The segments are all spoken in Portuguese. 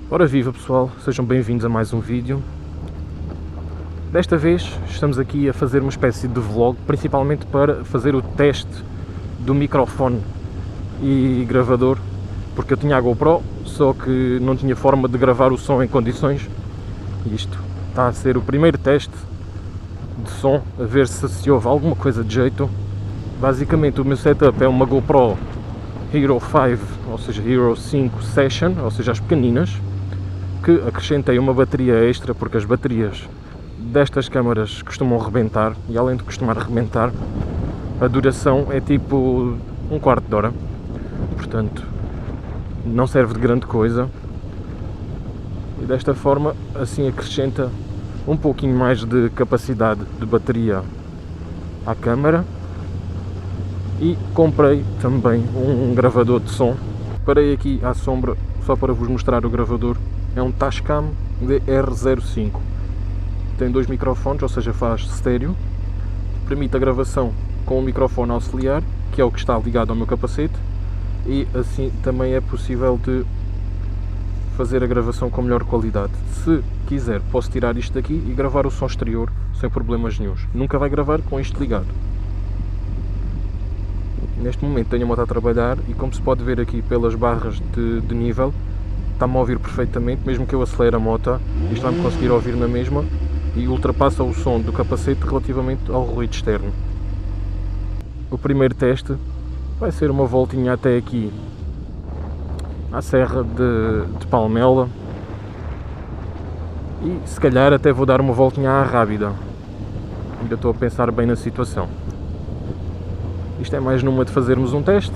Ora viva pessoal, sejam bem-vindos a mais um vídeo. Desta vez estamos aqui a fazer uma espécie de vlog, principalmente para fazer o teste do microfone e gravador, porque eu tinha a GoPro, só que não tinha forma de gravar o som em condições. E isto está a ser o primeiro teste de som, a ver se houve alguma coisa de jeito. Basicamente o meu setup é uma GoPro Hero 5, ou seja, Hero 5 Session, ou seja, as pequeninas, que acrescentei uma bateria extra, porque as baterias destas câmaras costumam rebentar, e além de costumar rebentar, a duração é tipo um quarto de hora, portanto não serve de grande coisa, e desta forma assim acrescenta um pouquinho mais de capacidade de bateria à câmara. E comprei também um gravador de som. Parei aqui à sombra só para vos mostrar o gravador. É um Tascam DR05. Tem dois microfones, ou seja, faz estéreo. Permite a gravação com o microfone auxiliar, que é o que está ligado ao meu capacete. E assim também é possível de fazer a gravação com melhor qualidade. Se quiser, posso tirar isto daqui e gravar o som exterior sem problemas nenhuns. Nunca vai gravar com isto ligado. Neste momento tenho a moto a trabalhar e, como se pode ver aqui pelas barras de nível, está-me a ouvir perfeitamente. Mesmo que eu acelere a moto, isto vai-me conseguir ouvir na mesma e ultrapassa o som do capacete relativamente ao ruído externo. O primeiro teste vai ser uma voltinha até aqui à Serra de Palmela e se calhar até vou dar uma voltinha à Rábida. Ainda estou a pensar bem na situação. Isto é mais numa de fazermos um teste,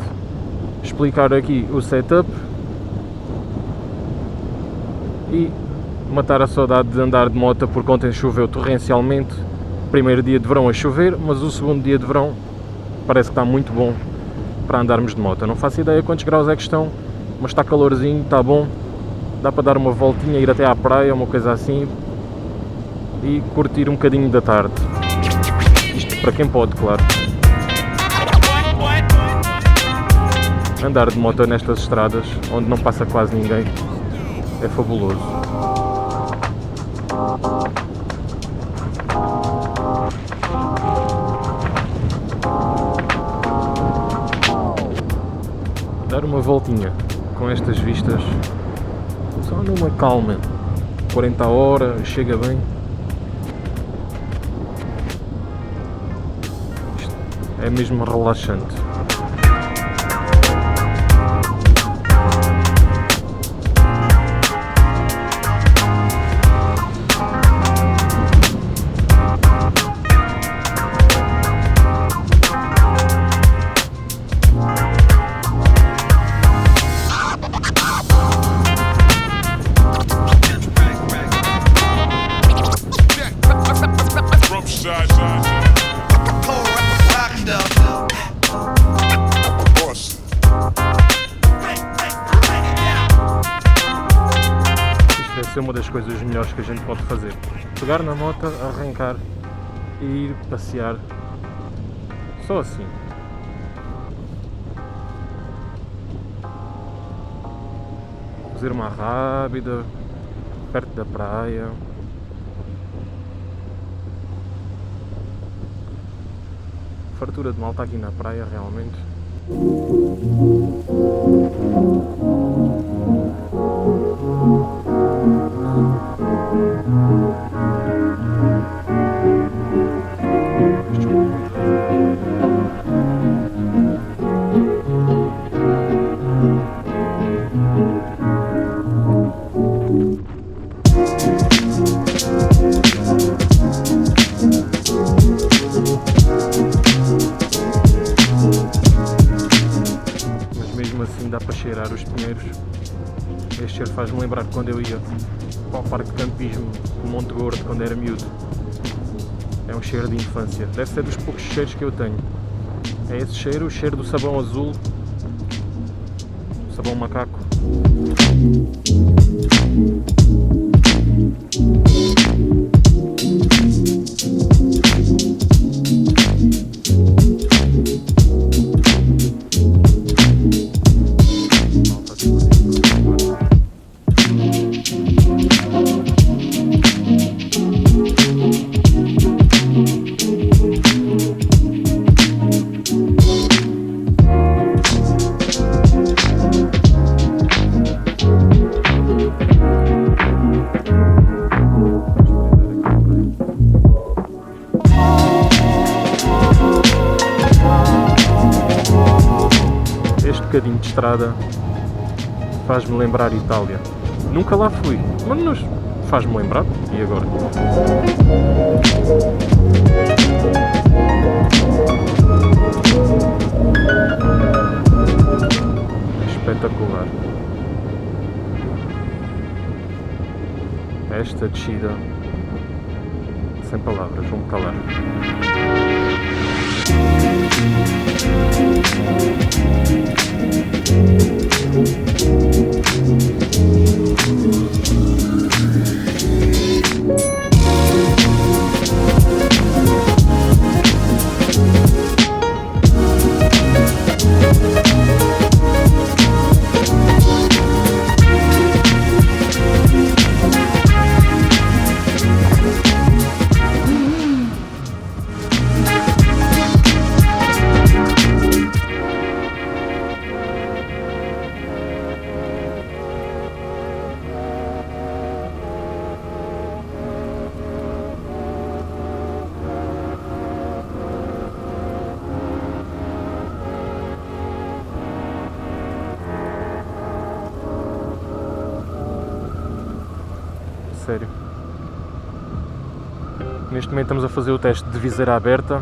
explicar aqui o setup e matar a saudade de andar de moto, porque ontem choveu torrencialmente. Primeiro dia de verão a chover, mas o segundo dia de verão parece que está muito bom para andarmos de moto. Não faço ideia quantos graus é que estão, mas está calorzinho, está bom. Dá para dar uma voltinha, ir até à praia, uma coisa assim, e curtir um bocadinho da tarde. Isto para quem pode, claro. Andar de moto nestas estradas, onde não passa quase ninguém, é fabuloso. Dar uma voltinha com estas vistas, só numa calma, 40 horas, chega bem. Isto é mesmo relaxante. Isto é uma das coisas melhores que a gente pode fazer. Pegar na moto, arrancar e ir passear. Só assim. Fazer uma rábida, perto da praia. Fartura de malta aqui na praia, realmente. cheirar os pinheiros. Este cheiro faz-me lembrar quando eu ia para o parque de campismo de Monte Gordo quando era miúdo. É um cheiro de infância, deve ser dos poucos cheiros que eu tenho. É esse cheiro, o cheiro do sabão azul, sabão macaco. Este bocadinho de estrada faz-me lembrar Itália. Nunca lá fui, mas faz-me lembrar. E agora? Espetacular. Esta descida, sem palavras, vou-me calar. Sério. Neste momento estamos a fazer o teste de viseira aberta.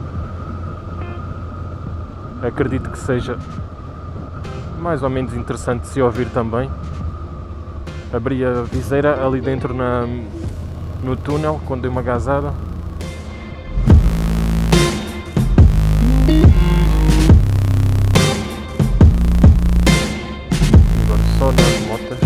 Acredito que seja mais ou menos interessante se ouvir também. Abri a viseira ali dentro no túnel quando dei uma gazada. Agora só nas motas.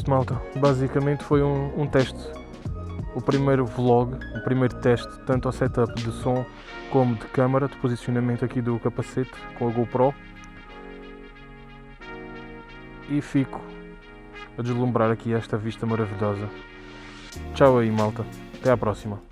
isto, malta. Basicamente foi um teste. O primeiro vlog, o primeiro teste, tanto ao setup de som como de câmara, de posicionamento aqui do capacete com a GoPro. E fico a deslumbrar aqui esta vista maravilhosa. Tchau aí, malta. Até à próxima.